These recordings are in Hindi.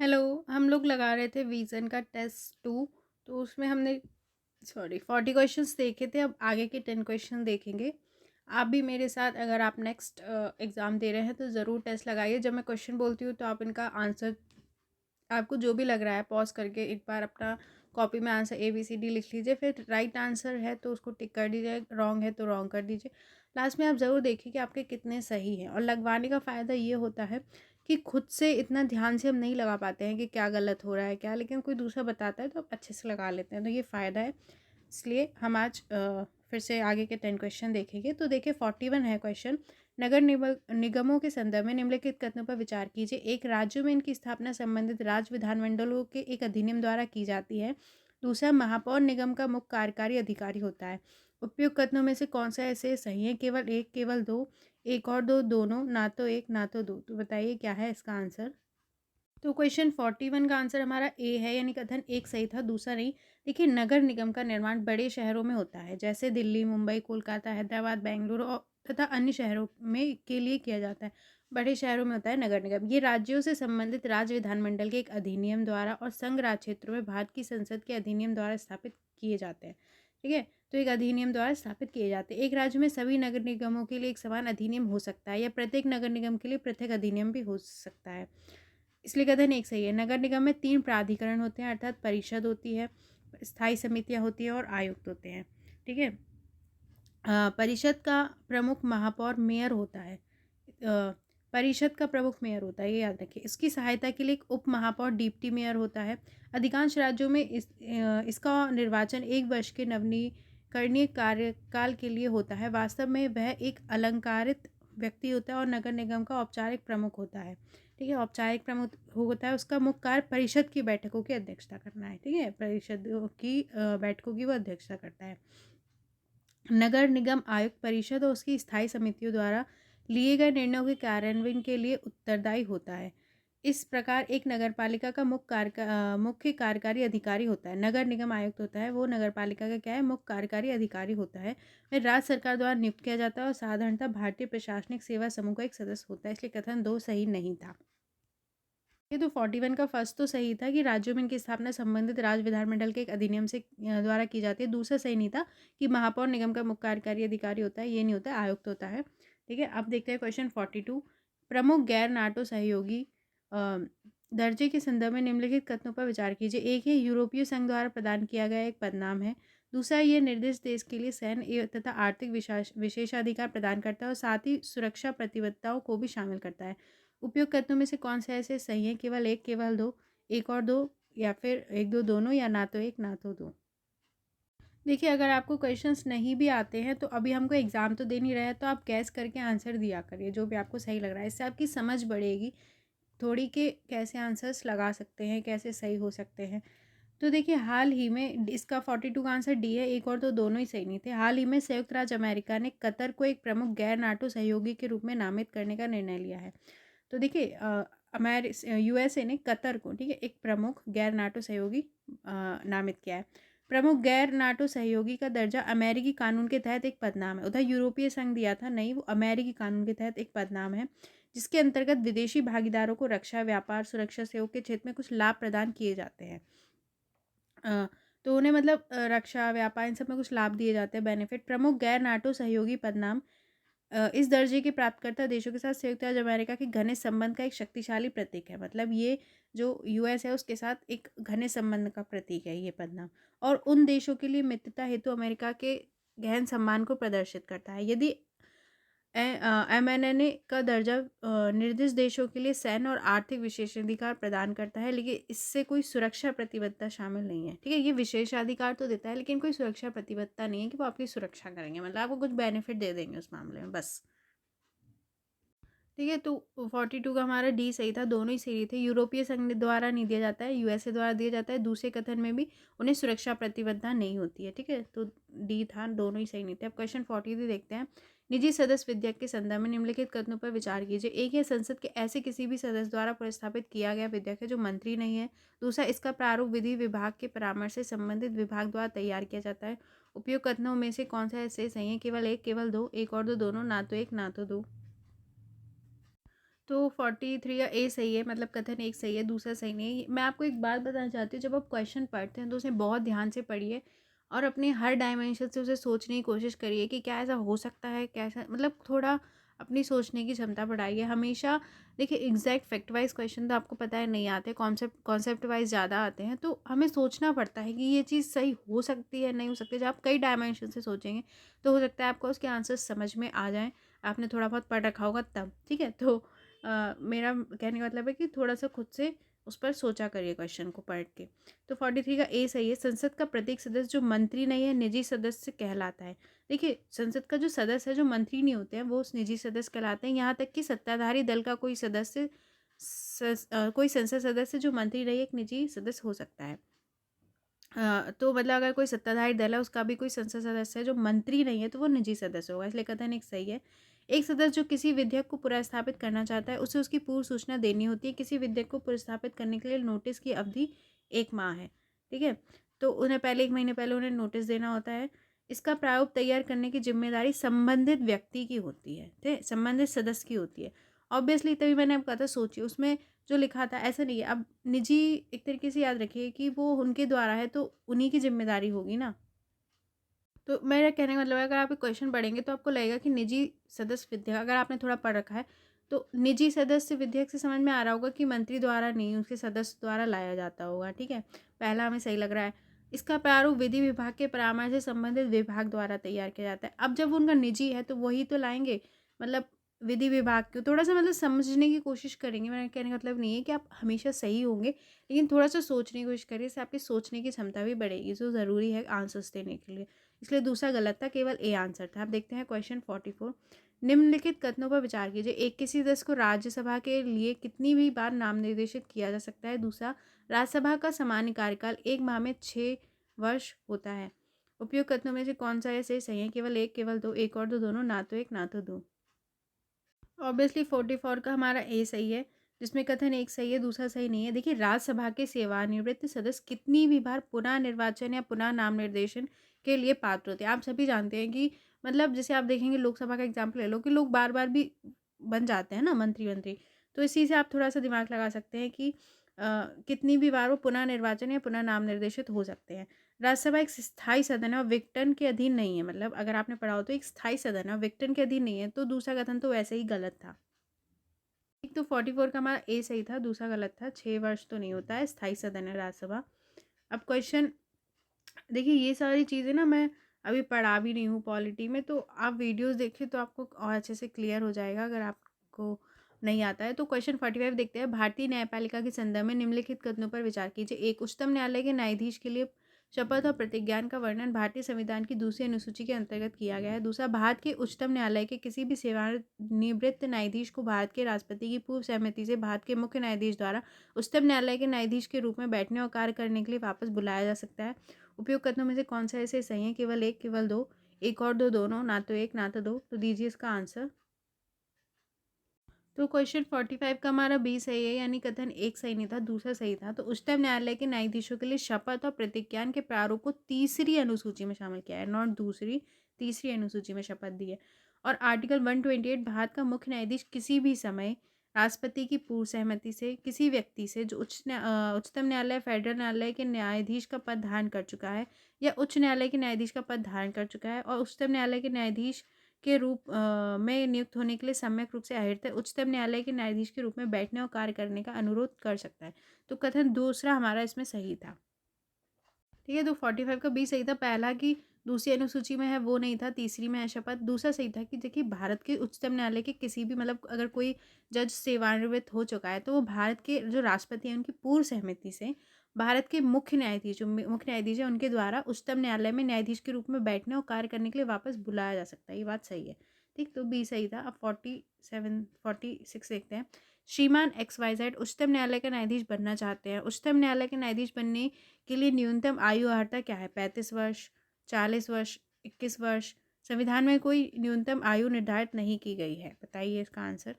हेलो। हम लोग लगा रहे थे विज़न का टेस्ट 2। तो उसमें हमने 40 क्वेश्चंस देखे थे। अब आगे के 10 क्वेश्चन देखेंगे। आप भी मेरे साथ, अगर आप नेक्स्ट एग्ज़ाम दे रहे हैं तो ज़रूर टेस्ट लगाइए। जब मैं क्वेश्चन बोलती हूँ तो आप इनका आंसर, आपको जो भी लग रहा है, पॉज करके एक बार अपना कॉपी में आंसर ABCD लिख लीजिए। फिर राइट आंसर है तो उसको टिक कर दीजिए, रॉन्ग है तो रॉन्ग कर दीजिए। लास्ट में आप ज़रूर देखिए कि आपके कितने सही हैं। और लगवाने का फ़ायदा ये होता है कि खुद से इतना ध्यान से हम नहीं लगा पाते हैं कि क्या गलत हो रहा है क्या, लेकिन कोई दूसरा बताता है तो आप अच्छे से लगा लेते हैं। तो ये फ़ायदा है। इसलिए हम आज फिर से आगे के 10 क्वेश्चन देखेंगे। तो देखिए 41 है क्वेश्चन। नगर निगमों के संदर्भ में निम्नलिखित कथनों पर विचार कीजिए। एक, राज्यों में इनकी स्थापना संबंधित राज्य विधानमंडलों के एक अधिनियम द्वारा की जाती है। दूसरा, महापौर निगम का मुख्य कार्यकारी अधिकारी होता है। उपयुक्त कथनों में से कौन सा ऐसे सही है? केवल एक, केवल दो, एक और दो, दोनों, ना तो एक ना तो दो। तो बताइए क्या है इसका आंसर। तो क्वेश्चन 41 का आंसर हमारा ए है, यानी कथन एक सही था, दूसरा नहीं। देखिए, नगर निगम का निर्माण बड़े शहरों में होता है, जैसे दिल्ली, मुंबई, कोलकाता, हैदराबाद, बेंगलुरु और तथा अन्य शहरों में के लिए किया जाता है। बड़े शहरों में होता है नगर निगम। ये राज्यों से संबंधित राज्य विधानमंडल के एक अधिनियम द्वारा और संघ राज्य क्षेत्रों में भारत की संसद के अधिनियम द्वारा स्थापित किए जाते हैं। ठीक है, तो एक अधिनियम द्वारा स्थापित किए जाते हैं। एक राज्य में सभी नगर निगमों के लिए एक समान अधिनियम हो सकता है, या प्रत्येक नगर निगम के लिए पृथक अधिनियम भी हो सकता है। इसलिए कथन एक सही है। नगर निगम में 3 प्राधिकरण होते हैं, अर्थात परिषद होती है, स्थायी समितियां होती हैं और आयुक्त होते हैं। ठीक है। परिषद का प्रमुख महापौर मेयर होता है। परिषद का प्रमुख मेयर होता है, ये याद रखिए। इसकी सहायता के लिए एक उप महापौर डिप्टी मेयर होता है। अधिकांश राज्यों में इसका निर्वाचन 1 वर्ष के नवीनीकरणीय कार्यकाल के लिए होता है। वास्तव में वह एक अलंकारित व्यक्ति होता है और नगर निगम का औपचारिक प्रमुख होता है। ठीक है, औपचारिक प्रमुख होता है। उसका मुख्य कार्य परिषद की बैठकों की अध्यक्षता करना है। ठीक है, परिषद की बैठकों की वो अध्यक्षता करता है। नगर निगम आयुक्त परिषद और उसकी स्थायी समितियों द्वारा लिए गए निर्णयों के कार्यान्वयन के लिए उत्तरदायी होता है। इस प्रकार एक नगरपालिका का मुख्य कार्यकारी अधिकारी होता है। नगर निगम आयुक्त होता है, वो नगरपालिका का क्या है, मुख्य कार्यकारी अधिकारी होता है। वह राज्य सरकार द्वारा नियुक्त किया जाता है और साधारणतः भारतीय प्रशासनिक सेवा समूह का एक सदस्य होता है। इसलिए कथन 2 सही नहीं था। ये तो 41 का फर्स्ट तो सही था कि राज्यों में इनकी स्थापना संबंधित राज्य विधानमंडल के एक अधिनियम से द्वारा की जाती है। दूसरा सही नहीं था कि महापौर निगम का मुख्य कार्यकारी अधिकारी होता है, ये नहीं होता है, आयुक्त होता है। ठीक है, अब देखते हैं क्वेश्चन 42। प्रमुख गैर नाटो सहयोगी दर्जे के संदर्भ में निम्नलिखित कथनों पर विचार कीजिए। एक है, यूरोपीय संघ द्वारा प्रदान किया गया एक पदनाम है। दूसरा, ये निर्दिष्ट देश के लिए सैन्य तथा आर्थिक विशेषाधिकार प्रदान करता है और साथ ही सुरक्षा प्रतिबद्धताओं को भी शामिल करता है। उपयुक्त कथनों में से कौन से ऐसे सही हैं? केवल एक, केवल दो, एक और दो, या फिर एक दो दोनों, या ना तो एक ना तो दो। देखिए, अगर आपको क्वेश्चंस नहीं भी आते हैं तो अभी हमको एग्ज़ाम तो दे नहीं रहे हैं, तो आप गैस करके आंसर दिया करिए जो भी आपको सही लग रहा है। इससे आपकी समझ बढ़ेगी थोड़ी कि कैसे आंसर्स लगा सकते हैं, कैसे सही हो सकते हैं। तो देखिए, हाल ही में इसका 42 का आंसर डी है। एक और दो दोनों ही सही नहीं थे। हाल ही में संयुक्त राज्य अमेरिका ने कतर को एक प्रमुख गैर नाटो सहयोगी के रूप में नामित करने का निर्णय लिया है। तो देखिए, USA ने कतर को, ठीक है, एक प्रमुख गैर नाटो सहयोगी नामित किया है। प्रमुख गैर नाटो सहयोगी का दर्जा अमेरिकी कानून के तहत एक पदनाम है। उधर यूरोपीय संघ दिया था, नहीं, वो अमेरिकी कानून के तहत एक पदनाम है, जिसके अंतर्गत विदेशी भागीदारों को रक्षा, व्यापार, सुरक्षा सहयोग के क्षेत्र में कुछ लाभ प्रदान किए जाते हैं। तो उन्हें मतलब रक्षा, व्यापार, इन सब में कुछ लाभ दिए जाते हैं, बेनिफिट। प्रमुख गैर नाटो सहयोगी पदनाम इस दर्जे के प्राप्तकर्ता देशों के साथ संयुक्त राज्य अमेरिका के घनिष्ठ संबंध का एक शक्तिशाली प्रतीक है। मतलब ये जो US है उसके साथ एक घनिष्ठ संबंध का प्रतीक है ये पदनाम, और उन देशों के लिए मित्रता हेतु अमेरिका के गहन सम्मान को प्रदर्शित करता है। यदि MNNA का दर्जा निर्दिष्ट देशों के लिए सैन्य और आर्थिक विशेषाधिकार प्रदान करता है, लेकिन इससे कोई सुरक्षा प्रतिबद्धता शामिल नहीं है। ठीक है, ये विशेषाधिकार तो देता है लेकिन कोई सुरक्षा प्रतिबद्धता नहीं है कि वो आपकी सुरक्षा करेंगे, मतलब आपको कुछ बेनिफिट दे देंगे उस मामले में, बस। ठीक है, तो 42 का हमारा डी सही था, दोनों ही सही थे। यूरोपीय संघ द्वारा नहीं दिया जाता है, USA द्वारा दिया जाता है। दूसरे कथन में भी उन्हें सुरक्षा प्रतिबद्धता नहीं होती है। ठीक है, तो डी था, दोनों ही सही नहीं थे। अब क्वेश्चन 43 देखते हैं। निजी सदस्य विधेयक के संदर्भ में निम्नलिखित कथनों पर विचार कीजिए। एक है, संसद के ऐसे किसी भी सदस्य द्वारा प्रस्तावित किया गया विधेयक है जो मंत्री नहीं है। दूसरा, इसका प्रारूप विधि विभाग के परामर्श से संबंधित विभाग द्वारा तैयार किया जाता है। उपयुक्त कथनों में से कौन सा ऐसे सही है? केवल एक, केवल दो, एक और दो, दोनों, ना तो एक ना तो दो। तो 43 का ए सही है, मतलब कथन एक सही है, दूसरा सही नहीं है। मैं आपको एक बात बताना चाहती हूँ, जब आप क्वेश्चन पढ़ते हैं तो उसे बहुत ध्यान से पढ़िए और अपने हर डायमेंशन से उसे सोचने की कोशिश करिए कि क्या ऐसा हो सकता है, कैसा, मतलब थोड़ा अपनी सोचने की क्षमता बढ़ाइए हमेशा। देखिए एग्जैक्ट फैक्ट वाइज क्वेश्चन तो आपको पता है नहीं आते, कॉन्सेप्ट वाइज ज़्यादा आते हैं, तो हमें सोचना पड़ता है कि ये चीज़ सही हो सकती है नहीं हो सकती। जब आप कई डायमेंशन से सोचेंगे तो हो सकता है आपको उसके आंसर्स समझ में आ जाएँ, आपने थोड़ा बहुत पढ़ रखा होगा तब, ठीक है। तो मेरा कहने का मतलब है कि थोड़ा सा खुद से उस पर सोचा करिए क्वेश्चन को पढ़ के। तो 43 का ए सही है। संसद का प्रत्येक सदस्य जो मंत्री नहीं है निजी सदस्य कहलाता है। देखिए संसद का जो सदस्य है जो मंत्री नहीं होते हैं वो उस निजी सदस्य कहलाते हैं। यहाँ तक कि सत्ताधारी दल का कोई सदस्य कोई संसद सदस्य जो मंत्री नहीं एक निजी सदस्य हो सकता है। तो मतलब अगर कोई सत्ताधारी दल है उसका भी कोई संसद सदस्य है जो मंत्री नहीं है तो वो निजी सदस्य होगा, इसलिए कथन एक सही है। एक सदस्य जो किसी विधेयक को पुनर्स्थापित करना चाहता है उसे उसकी पूर्व सूचना देनी होती है। किसी विधेयक को पुनर्स्थापित करने के लिए नोटिस की अवधि 1 माह है, ठीक है। तो उन्हें पहले 1 महीने पहले उन्हें नोटिस देना होता है। इसका प्रारूप तैयार करने की जिम्मेदारी संबंधित व्यक्ति की होती है, ठीक है, संबंधित सदस्य की होती है। ऑब्वियसली तभी मैंने आपको कहा था सोचिए उसमें जो लिखा था ऐसा नहीं है। अब निजी एक तरीके से याद रखिए कि वो उनके द्वारा है तो उन्हीं की जिम्मेदारी होगी ना। तो मेरा कहने का मतलब है अगर आप एक क्वेश्चन पढ़ेंगे तो आपको लगेगा कि निजी सदस्य विधेयक, अगर आपने थोड़ा पढ़ रखा है तो निजी सदस्य विधेयक से समझ में आ रहा होगा कि मंत्री द्वारा नहीं उसके सदस्य द्वारा लाया जाता होगा, ठीक है। पहला हमें सही लग रहा है। इसका प्रारूप विधि विभाग के परामर्श से संबंधित विभाग द्वारा तैयार किया जाता है। अब जब उनका निजी है तो वही तो लाएंगे, मतलब विधि विभाग को थोड़ा सा मतलब समझने की कोशिश करेंगे। मेरा कहने का मतलब नहीं है कि आप हमेशा सही होंगे, लेकिन थोड़ा सा सोचने की कोशिश करिए, इससे आपकी सोचने की क्षमता भी बढ़ेगी जो ज़रूरी है आंसर्स देने के लिए। इसलिए दूसरा गलत था, केवल ए आंसर था। अब देखते हैं क्वेश्चन 44। निम्नलिखित कथनों पर विचार कीजिए। एक, किसी सदस्य को राज्यसभा के लिए कितनी भी बार नाम निर्देशित किया जा सकता है। दूसरा, राज्यसभा का सामान्य कार्यकाल 1 माह में 6 वर्ष होता है। उपयुक्त कथनों में से कौन सा ऐसे सही है? केवल एक, केवल दो, एक और दो, दोनों, ना तो एक ना तो दो। ऑब्वियसली 44 का हमारा ए सही है, जिसमें कथन एक सही है दूसरा सही नहीं है। देखिए राज्यसभा के सेवानिवृत्त सदस्य कितनी भी बार पुनः निर्वाचन या पुनः नाम निर्देशन के लिए पात्र होते हैं। आप सभी जानते हैं कि मतलब जैसे आप देखेंगे लोकसभा का एग्जाम्पल ले लो कि लोग बार बार भी बन जाते हैं ना मंत्री मंत्री, तो इसी से आप थोड़ा सा दिमाग लगा सकते हैं कि कितनी भी बार वो पुनः निर्वाचन या पुनः नाम निर्देशित हो सकते हैं। राज्यसभा एक स्थायी सदन है और विघटन के अधीन नहीं है, मतलब अगर आपने पढ़ा हो तो एक स्थायी सदन है और विघटन के अधीन नहीं है, तो दूसरा कथन तो वैसे ही गलत था। एक तो 44 का हमारा ए सही था, दूसरा गलत था। 6 वर्ष तो नहीं होता है, स्थायी सदन है राज्यसभा। अब क्वेश्चन देखिए, ये सारी चीज़ें ना मैं अभी पढ़ा भी नहीं हूँ पॉलिटी में, तो आप वीडियोस देखिए तो आपको और अच्छे से क्लियर हो जाएगा अगर आपको नहीं आता है। तो क्वेश्चन 45 देखते हैं। भारतीय न्यायपालिका के संदर्भ में निम्नलिखित कथनों पर विचार कीजिए। एक, उच्चतम न्यायालय के न्यायाधीश के लिए शपथ और प्रतिज्ञान का वर्णन भारतीय संविधान की दूसरी अनुसूची के अंतर्गत किया गया है। दूसरा, भारत के उच्चतम न्यायालय के किसी भी सेवानिवृत्त न्यायाधीश को भारत के राष्ट्रपति की पूर्व सहमति से भारत के मुख्य न्यायाधीश द्वारा उच्चतम न्यायालय के न्यायाधीश के रूप में बैठने और कार्य करने के लिए वापस बुलाया जा सकता है। उपयोग कथनों में से कौन सा ऐसे सही है? केवल एक, केवल दो, एक और दो, दोनों, ना तो एक ना तो दो। तो दीजिए इसका आंसर। तो क्वेश्चन 45 का हमारा बी सही है, यानी कथन एक सही नहीं था दूसरा सही था। तो उच्चतम न्यायालय के न्यायाधीशों के लिए शपथ और प्रतिज्ञान के प्रारूप को तीसरी अनुसूची में शामिल किया है, नॉट दूसरी, तीसरी अनुसूची में शपथ दी है। और आर्टिकल 128, भारत का मुख्य न्यायाधीश किसी भी समय राष्ट्रपति की पूर्व सहमति से किसी व्यक्ति से जो उच्चतम न्यायालय, फेडरल न्यायालय के न्यायाधीश का पद धारण कर चुका है या उच्च न्यायालय के न्यायाधीश का पद धारण कर चुका है और उच्चतम न्यायालय के न्यायाधीश के रूप में नियुक्त होने के लिए सम्यक रूप से अहिर्त है, उच्चतम न्यायालय के न्यायाधीश के रूप में बैठने और कार्य करने का अनुरोध कर सकता है। तो कथन दूसरा हमारा इसमें सही था, ठीक है। तो 45 का बी सही था। पहला कि दूसरी अनुसूची में है वो नहीं था, तीसरी में है शपथ। दूसरा सही था कि देखिए भारत के उच्चतम न्यायालय के किसी भी मतलब अगर कोई जज सेवानिवृत्त हो चुका है तो वो भारत के जो राष्ट्रपति हैं उनकी पूर्व सहमति से भारत के मुख्य न्यायाधीश जो मुख्य न्यायाधीश है उनके द्वारा उच्चतम न्यायालय में न्यायाधीश के रूप में बैठने और कार्य करने के लिए वापस बुलाया जा सकता है। ये बात सही है, ठीक। तो बी सही था। अब 46 देखते हैं। श्रीमान XYZ उच्चतम न्यायालय का न्यायाधीश बनना चाहते हैं। उच्चतम न्यायालय के न्यायाधीश बनने के लिए न्यूनतम आयु अर्हता क्या है? 35 वर्ष, 40 वर्ष, 21 वर्ष। संविधान में कोई न्यूनतम आयु निर्धारित नहीं की गई है, बताइए इसका आंसर।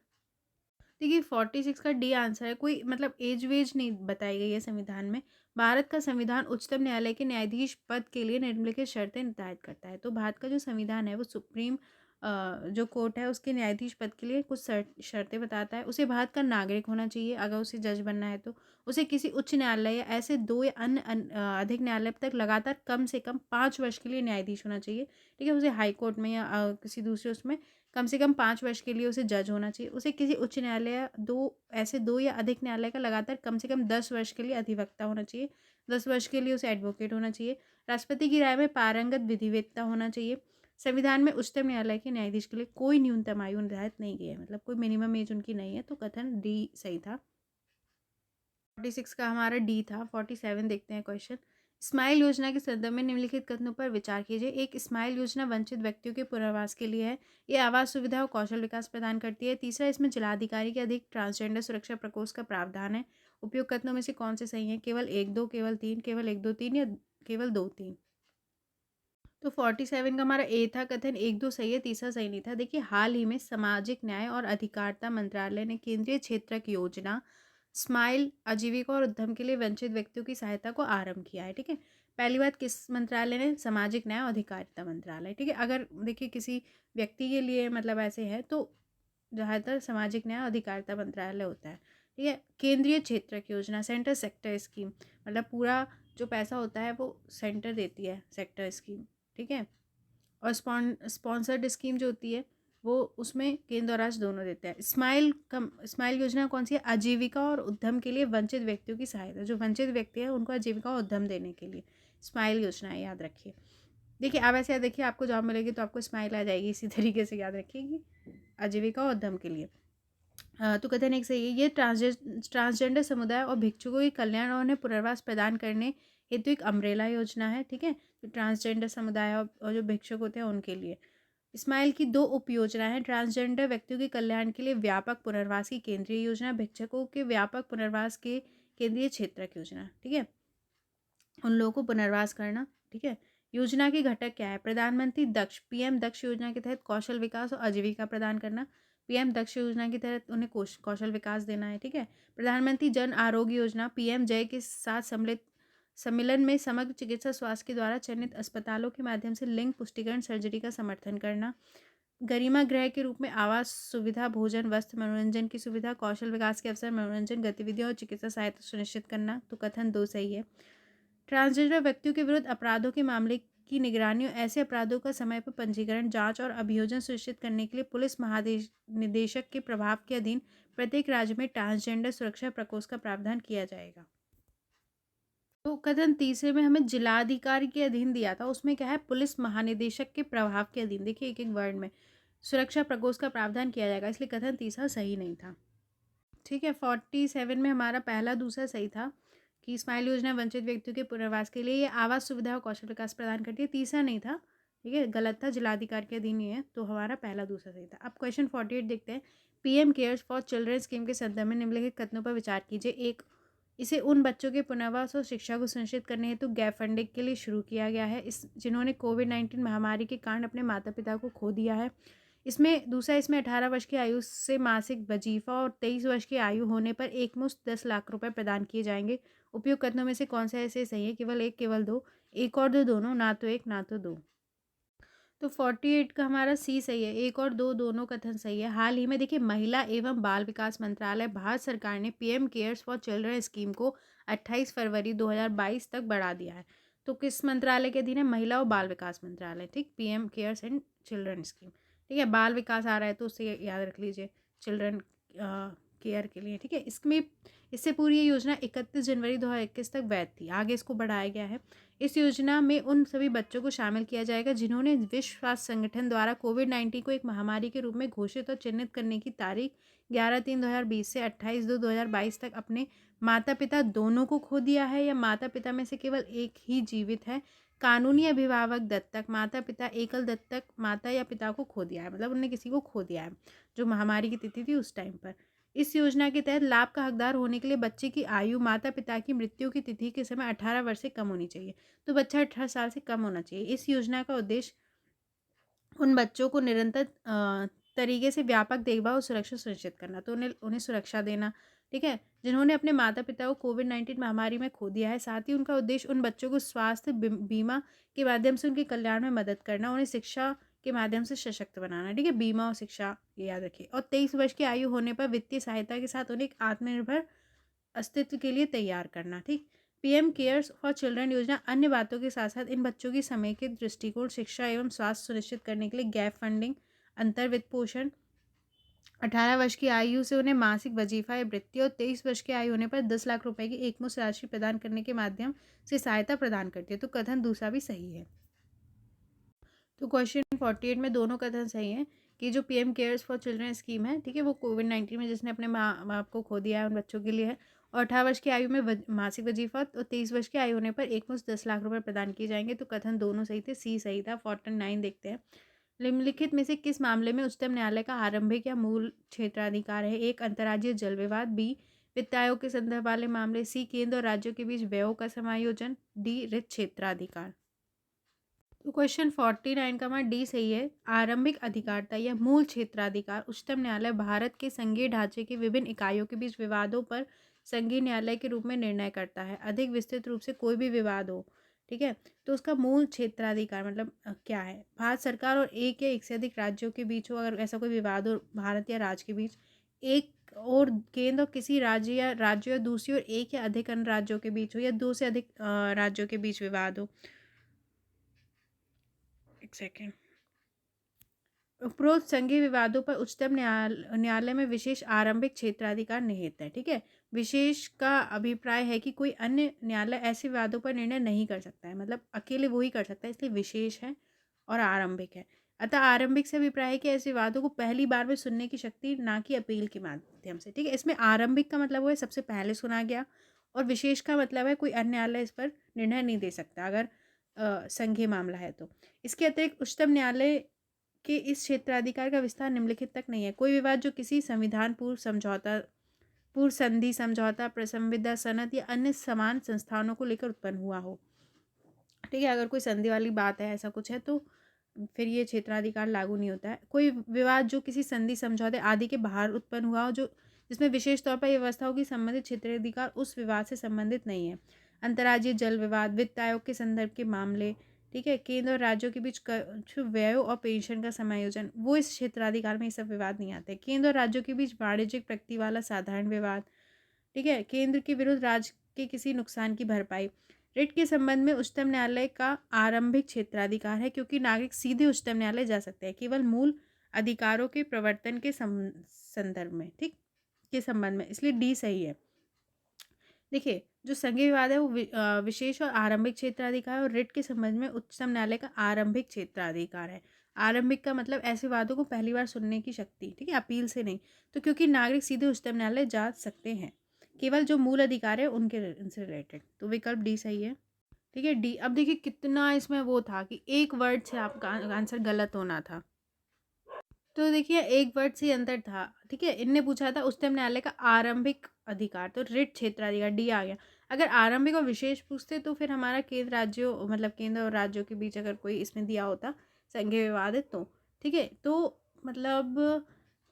देखिए 46 का डी आंसर है। कोई मतलब एज वेज नहीं बताई गई है संविधान में। भारत का संविधान उच्चतम न्यायालय के न्यायाधीश पद के लिए निम्नलिखित शर्तें निर्धारित करता है। तो भारत का जो संविधान है वो सुप्रीम जो कोर्ट है उसके न्यायाधीश पद के लिए कुछ शर्तें बताता है। उसे भारत का नागरिक होना चाहिए अगर उसे जज बनना है तो। उसे किसी उच्च न्यायालय या ऐसे 2 या अन्य अधिक न्यायालय तक लगातार कम से कम 5 वर्ष के लिए न्यायाधीश होना चाहिए, ठीक है? उसे हाई कोर्ट में या किसी दूसरे उसमें कम से कम 5 वर्ष के लिए उसे जज होना चाहिए। उसे किसी उच्च न्यायालय या 2 या अधिक न्यायालय का लगातार कम से कम 10 वर्ष के लिए अधिवक्ता होना चाहिए। 10 वर्ष के लिए उसे एडवोकेट होना चाहिए। राष्ट्रपति की राय में पारंगत विधिवेत्ता होना चाहिए। संविधान में उच्चतम न्यायालय के न्यायाधीश के लिए कोई न्यूनतम आयु निर्धारित नहीं की है, मतलब कोई मिनिमम एज उनकी नहीं है, तो कथन डी सही था। 46 का हमारा डी था। 47 देखते हैं क्वेश्चन। स्माइल योजना के संदर्भ में निम्नलिखित कथनों पर विचार कीजिए। एक, स्माइल योजना वंचित व्यक्तियों के पुनर्वास के लिए है। ये आवास सुविधा और कौशल विकास प्रदान करती है। तीसरा, इसमें जिलाधिकारी के अधिक ट्रांसजेंडर सुरक्षा प्रकोष्ठ का प्रावधान है। उपयुक्त कथनों में से कौन से सही है? केवल 1, 2, केवल 3, केवल 1, 2, 3 या केवल 2, 3? तो 47 का हमारा ए था कथन 1, 2 सही है, तीसरा सही नहीं था। देखिए, हाल ही में सामाजिक न्याय और अधिकारिता मंत्रालय ने केंद्रीय क्षेत्रक योजना स्माइल आजीविका और उद्यम के लिए वंचित व्यक्तियों की सहायता को आरंभ किया है, ठीक है? पहली बात, किस मंत्रालय ने? सामाजिक न्याय और अधिकारिता मंत्रालय, ठीक है? अगर देखिए किसी व्यक्ति के लिए मतलब ऐसे है तो ज़्यादातर सामाजिक न्याय और अधिकारिता मंत्रालय होता है, ठीक है? केंद्रीय क्षेत्रक योजना, सेंट्रल सेक्टर स्कीम, मतलब पूरा जो पैसा होता है वो सेंटर देती है, सेक्टर स्कीम, ठीक है? और स्पॉन्सर्ड स्कीम जो होती है वो उसमें केंद्र और राज्य दोनों देते हैं। स्माइल योजना कौन सी है? आजीविका और उद्यम के लिए वंचित व्यक्तियों की सहायता, जो वंचित व्यक्ति है उनको आजीविका और उद्यम देने के लिए स्माइल योजना है, याद रखिए। देखिए, आप ऐसे देखिए, आपको जॉब मिलेगी तो आपको स्माइल आ जाएगी, इसी तरीके से याद रखिएगी, आजीविका और उद्यम के लिए। तो कथन एक सही है। ये ट्रांसजेंडर समुदाय और भिक्षुकों के कल्याण और उन्हें पुनर्वास प्रदान करने हेतु एक अम्ब्रेला योजना है, ठीक है? तो ट्रांसजेंडर समुदाय और जो भिक्षुक होते हैं उनके लिए। स्माइल की 2 उप योजना है। ट्रांसजेंडर व्यक्तियों के कल्याण के लिए व्यापक पुनर्वास की केंद्रीय योजना, भिक्षुकों के व्यापक पुनर्वास के केंद्रीय क्षेत्रक योजना, ठीक है? उन लोगों को पुनर्वास करना, ठीक है? योजना के घटक क्या है? प्रधानमंत्री दक्ष पीएम दक्ष योजना के तहत कौशल विकास और आजीविका प्रदान करना। पीएम दक्ष योजना के तहत उन्हें कौशल विकास देना है, ठीक है? प्रधानमंत्री जन आरोग्य योजना पीएम जय के साथ सम्मिलन में समग्र चिकित्सा स्वास्थ्य के द्वारा चयनित अस्पतालों के माध्यम से लिंग पुष्टिकरण सर्जरी का समर्थन करना। गरिमा गृह के रूप में आवास सुविधा, भोजन, वस्त्र, मनोरंजन की सुविधा, कौशल विकास के अवसर, मनोरंजन गतिविधियों और चिकित्सा सहायता सुनिश्चित करना। तो कथन 2 सही है। ट्रांसजेंडर व्यक्तियों के विरुद्ध अपराधों के मामले की निगरानी और ऐसे अपराधों का समय पर पंजीकरण, जांच और अभियोजन सुनिश्चित करने के लिए पुलिस महानिदेशक के प्रभाव के अधीन प्रत्येक राज्य में ट्रांसजेंडर सुरक्षा प्रकोष्ठ का प्रावधान किया जाएगा। तो कथन तीसरे में हमें जिलाधिकारी के अधीन दिया था, उसमें क्या है? पुलिस महानिदेशक के प्रभाव के अधीन। देखिए, एक एक वर्ड में सुरक्षा प्रकोष्ठ का प्रावधान किया जाएगा, इसलिए कथन तीसरा सही नहीं था, ठीक है? 47 में हमारा पहला दूसरा सही था कि स्माइल योजना वंचित व्यक्तियों के पुनर्वास के लिए ये आवास सुविधा और कौशल विकास प्रदान करती है। तीसरा नहीं था, ठीक है? गलत था, जिलाधिकारी के अधीन ही है, तो हमारा पहला दूसरा सही था। अब क्वेश्चन 48 देखते हैं। PM cares for children scheme के संदर्भ में निम्नलिखित कथनों पर विचार कीजिए। 1, इसे उन बच्चों के पुनर्वास और शिक्षा को सुनिश्चित करने हेतु गैप फंडिंग के लिए शुरू किया गया है जिन्होंने कोविड-19 महामारी के कारण अपने माता पिता को खो दिया है। इसमें 18 वर्ष की आयु से मासिक वजीफा और 23 वर्ष की आयु होने पर एकमुश्त 10 लाख रुपए प्रदान किए जाएंगे। उपयुक्त कथनों में से कौन सा ऐसे सही है? केवल 1, केवल 2, 1 और 2 दोनों, ना तो 1 ना तो 2। तो 48 का हमारा सी सही है। 1 और 2 दोनों कथन सही है। हाल ही में देखिए, महिला एवं बाल विकास मंत्रालय भारत सरकार ने PM cares for children scheme को 28 फरवरी 2022 तक बढ़ा दिया है। तो किस मंत्रालय के अधीन है? महिला और बाल विकास मंत्रालय, ठीक? PM cares and children scheme, ठीक है? बाल विकास आ रहा है तो उससे याद रख लीजिए, चिल्ड्रन केयर के लिए, ठीक है? इससे पूरी ये योजना 31 जनवरी 2021 तक वैध थी। आगे इसको बढ़ाया गया है। इस योजना में उन सभी बच्चों को शामिल किया जाएगा जिन्होंने विश्व स्वास्थ्य संगठन द्वारा कोविड-19 को एक महामारी के रूप में घोषित और चिन्हित करने की तारीख 11/3/2020 से 28/2/2022 तक अपने माता पिता दोनों को खो दिया है, या माता पिता में से केवल एक ही जीवित है। कानूनी अभिभावक दत्तक माता पिता, एकल दत्तक माता या पिता को खो दिया है, मतलब उन्होंने किसी को खो दिया है जो महामारी की तिथि थी उस टाइम पर। इस योजना के तहत लाभ का हकदार होने के लिए बच्चे की आयु माता पिता की मृत्यु की तिथि के समय 18 वर्ष से कम होनी चाहिए। तो बच्चा 18 साल से कम होना चाहिए। इस योजना का उद्देश्य उन बच्चों को निरंतर तरीके से व्यापक देखभाल और सुरक्षा सुनिश्चित करना, तो उन्हें सुरक्षा देना, ठीक है, जिन्होंने अपने माता पिता को कोविड-19 महामारी में खो दिया है। साथ ही उनका उद्देश्य उन बच्चों को स्वास्थ्य बीमा के माध्यम से उनके कल्याण में मदद करना, उन्हें शिक्षा के माध्यम से सशक्त बनाना, ठीक है। बीमा और शिक्षा, ये याद रखिए। और 23 वर्ष की आयु होने पर वित्तीय सहायता के साथ उन्हें एक आत्मनिर्भर अस्तित्व के लिए तैयार करना, ठीक। पीएम केयर्स फॉर चिल्ड्रन योजना अन्य बातों के साथ साथ इन बच्चों की समेकित दृष्टिकोण, शिक्षा एवं स्वास्थ्य सुनिश्चित करने के लिए गैप फंडिंग, अंतर वित्त पोषण, 18 वर्ष की आयु से उन्हें मासिक वजीफा या वृत्ति और 23 वर्ष की आयु होने पर 10 लाख रुपए की एकमुश्त राशि प्रदान करने के माध्यम से सहायता प्रदान करती है। तो कथन दूसरा भी सही है। तो क्वेश्चन 48 में दोनों कथन सही हैं कि जो PM cares for children scheme है, ठीक है, वो कोविड-19 में जिसने अपने माँ बाप को खो दिया है उन बच्चों के लिए है। और 18 वर्ष की आयु में मासिक वजीफा और 23 वर्ष की आयु होने पर एकमुश्त 10 लाख रुपए प्रदान किए जाएंगे। तो कथन दोनों सही थे, सी सही था। 49 देखते हैं। निम्नलिखित में से किस मामले में उच्चतम न्यायालय का आरंभिक या मूल क्षेत्राधिकार है? एक, अंतर्राज्यीय जल विवाद। बी, वित्त आयोग के संदर्भ वाले मामले। सी, केंद्र और राज्यों के बीच व्ययों का समायोजन। डी, रिक्त क्षेत्राधिकार। तो क्वेश्चन 49 का हमारा डी सही है। आरंभिक अधिकारता या मूल क्षेत्राधिकार उच्चतम न्यायालय भारत के संघीय ढांचे की विभिन्न इकाइयों के बीच विवादों पर संघीय न्यायालय के रूप में निर्णय करता है। अधिक विस्तृत रूप से कोई भी विवाद हो, ठीक है, तो उसका मूल क्षेत्राधिकार मतलब क्या है? भारत सरकार और एक या एक से अधिक राज्यों के बीच हो, अगर ऐसा कोई विवाद हो भारत या राज्य के बीच, एक और केंद्र और किसी राज्य या दूसरी और एक या अधिक अन्य राज्यों के बीच हो, या दो से अधिक राज्यों के बीच विवाद हो। एक सेकेंड। उपरोक्त संघीय विवादों पर उच्चतम न्यायालय में विशेष आरंभिक क्षेत्राधिकार निहित है, ठीक है। विशेष का अभिप्राय है कि कोई अन्य न्यायालय ऐसे विवादों पर निर्णय नहीं कर सकता है, मतलब अकेले वो ही कर सकता है, इसलिए विशेष है और आरंभिक है। अतः आरंभिक से अभिप्राय है कि ऐसे विवादों को पहली बार में सुनने की शक्ति, ना कि अपील के माध्यम से, ठीक है। इसमें आरंभिक का मतलब वो है सबसे पहले सुना गया, और विशेष का मतलब है कोई अन्य न्यायालय इस पर निर्णय नहीं दे सकता अगर संघीय मामला है तो। इसके अतिरिक्त उच्चतम न्यायालय कि इस क्षेत्राधिकार का विस्तार निम्नलिखित तक नहीं है। कोई विवाद जो किसी संविधान पूर्व समझौता, पूर्व संधि समझौता, प्रसंविदा सनद या अन्य समान संस्थानों को लेकर उत्पन्न हुआ हो, ठीक है। अगर कोई संधि वाली बात है, ऐसा कुछ है, तो फिर ये क्षेत्राधिकार लागू नहीं होता है। कोई विवाद जो किसी संधि समझौते आदि के बाहर उत्पन्न हुआ हो, जो जिसमें विशेष तौर पर यह व्यवस्था हो कि संबंधित क्षेत्राधिकार उस विवाद से संबंधित नहीं है। अंतर्राज्यीय जल विवाद, वित्त आयोग के संदर्भ के मामले, ठीक है, केंद्र और राज्यों के बीच व्ययों और पेंशन का समायोजन, वो इस क्षेत्राधिकार में ये सब विवाद नहीं आते। केंद्र और राज्यों के बीच वाणिज्यिक प्रकृति वाला साधारण विवाद, ठीक है, केंद्र के विरुद्ध राज्य के किसी नुकसान की भरपाई। रिट के संबंध में उच्चतम न्यायालय का आरंभिक क्षेत्राधिकार है, क्योंकि नागरिक सीधे उच्चतम न्यायालय जा सकते हैं केवल मूल अधिकारों के प्रवर्तन के संदर्भ में, ठीक, के संबंध में, इसलिए डी सही है। देखिए, जो संघीय विवाद है वो विशेष और आरंभिक क्षेत्राधिकार है, और रिट के संबंध में उच्चतम न्यायालय का आरंभिक क्षेत्राधिकार है। आरंभिक का मतलब ऐसे वादों को पहली बार सुनने की शक्ति, ठीक है, अपील से नहीं। तो क्योंकि नागरिक सीधे उच्चतम न्यायालय जा सकते हैं केवल जो मूल अधिकार है उनके इनसे रिलेटेड, तो विकल्प डी सही है, ठीक है, डी। अब देखिए कितना इसमें वो था कि एक वर्ड से आपका आंसर गलत होना था, तो देखिए एक वर्ड से अंतर था, ठीक है। इनने पूछा था उच्चतम न्यायालय का आरंभिक अधिकार, तो रिट क्षेत्राधिकार डी आ गया। अगर आरंभिक और विशेष पूछते तो फिर हमारा केंद्र राज्यों, मतलब केंद्र और राज्यों के बीच अगर कोई इसमें दिया होता संघीय विवाद है तो, ठीक है। तो मतलब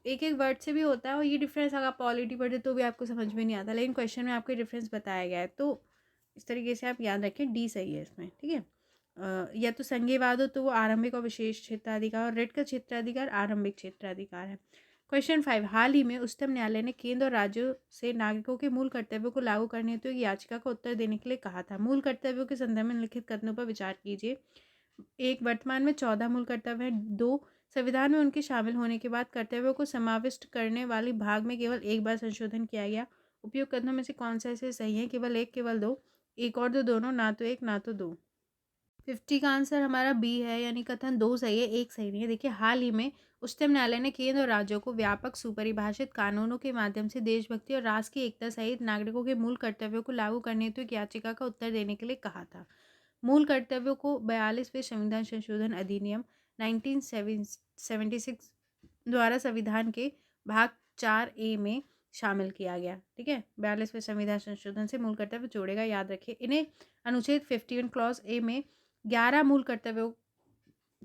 एक एक वर्ड से भी होता है, और ये डिफरेंस अगर आप पॉलिटी पढ़ते तो भी आपको समझ में नहीं आता, लेकिन क्वेश्चन में आपको डिफरेंस बताया गया है, तो इस तरीके से आप याद रखें, डी सही है इसमें, ठीक है। या तो संघीयवाद हो तो वो आरंभिक और विशेष क्षेत्राधिकार, और रिट का क्षेत्राधिकार आरंभिक क्षेत्राधिकार है। क्वेश्चन 5, हाल ही में उच्चतम न्यायालय ने केंद्र और राज्यों से नागरिकों के मूल कर्तव्यों को लागू करने हेतु एक याचिका का उत्तर देने के लिए कहा था। मूल कर्तव्यों के संदर्भ में लिखित कथनों पर विचार कीजिए। 1, वर्तमान में 14 मूल कर्तव्य हैं। 2, संविधान में उनके शामिल होने के बाद कर्तव्यों को समाविष्ट करने वाली भाग में केवल एक बार संशोधन किया गया। उपयुक्त कथनों में से कौन सा ऐसे सही है? केवल एक, केवल दो, एक और दो, दोनों, ना तो एक ना तो दो। 50 का आंसर हमारा बी है, यानी कथन 2 सही है, एक सही नहीं है। देखिए, हाल ही में उच्चतम न्यायालय ने केंद्र और राज्यों को व्यापक सुपरिभाषित कानूनों के माध्यम से देशभक्ति और राष्ट्र की एकता सहित नागरिकों के मूल कर्तव्यों को लागू करने हेतु एक याचिका का उत्तर देने के लिए कहा था। मूल कर्तव्यों को 42वें संविधान संशोधन अधिनियम 1976 द्वारा संविधान के भाग 4A में शामिल किया गया, ठीक है। 42वें संविधान संशोधन से मूल कर्तव्य जोड़ेगा, याद रखिए। इन्हें अनुच्छेद 51 क्लॉज ए में 11 मूल कर्तव्यों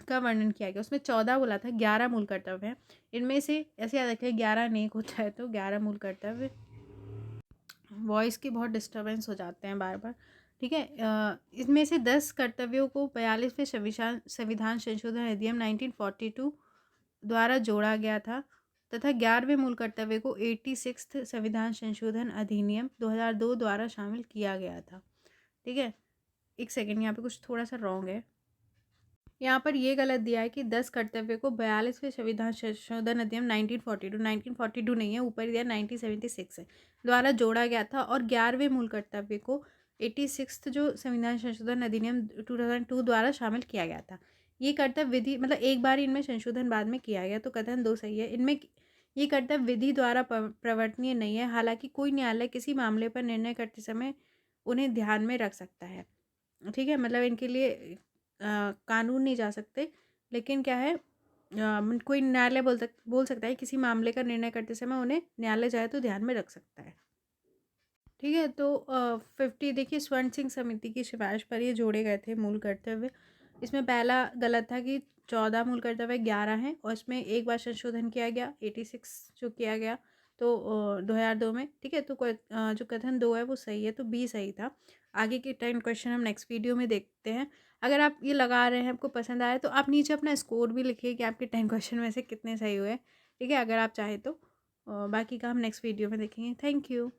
का वर्णन किया गया, उसमें 14 बोला था, 11 मूल कर्तव्य हैं। इनमें से ऐसे याद रखें 11 नेक होता है, तो 11 मूल कर्तव्य। वॉइस की बहुत डिस्टर्बेंस हो जाते हैं बार बार, ठीक है। इसमें से 10 कर्तव्यों को 42वें संविधान संशोधन अधिनियम 1942 द्वारा जोड़ा गया था तथा 11वें मूल कर्तव्य को 86th संविधान संशोधन अधिनियम 2002 द्वारा शामिल किया गया था। ठीक है, एक सेकेंड, यहाँ पे कुछ थोड़ा सा रॉन्ग है। यहाँ पर ये गलत दिया है कि 10 कर्तव्य को 42वें संविधान संशोधन अधिनियम 1942 नहीं है, ऊपर दिया 1976 है, द्वारा जोड़ा गया था और 11वें मूल कर्तव्य को 86th जो संविधान संशोधन अधिनियम 2002 द्वारा शामिल किया गया था। ये कर्तव्य विधि मतलब एक बार इनमें संशोधन बाद में किया गया, तो कथन 2 सही है। इनमें ये कर्तव्य विधि द्वारा प्रवर्तनीय नहीं है, हालांकि कोई न्यायालय किसी मामले पर निर्णय करते समय उन्हें ध्यान में रख सकता है। ठीक है, मतलब इनके लिए कानून नहीं जा सकते, लेकिन क्या है, कोई न्यायालय बोल सकता है किसी मामले का निर्णय करते समय उन्हें न्यायालय चाहे तो ध्यान में रख सकता है। ठीक है, तो 50 देखिए, स्वर्ण सिंह समिति की सिफारिश पर ये जोड़े गए थे मूल कर्तव्य। इसमें पहला गलत था कि 14 मूल कर्तव्य 11 हैं और इसमें एक बार संशोधन किया गया 86 जो किया गया तो 2002 में। ठीक है, तो जो कथन 2 है वो सही है, तो बी सही था। आगे के 10 क्वेश्चन हम नेक्स्ट वीडियो में देखते हैं। अगर आप ये लगा रहे हैं, आपको पसंद आया, तो आप नीचे अपना स्कोर भी लिखिए कि आपके 10 क्वेश्चन में से कितने सही हुए। ठीक है, अगर आप चाहें तो। बाकी का हम नेक्स्ट वीडियो में देखेंगे। Thank you.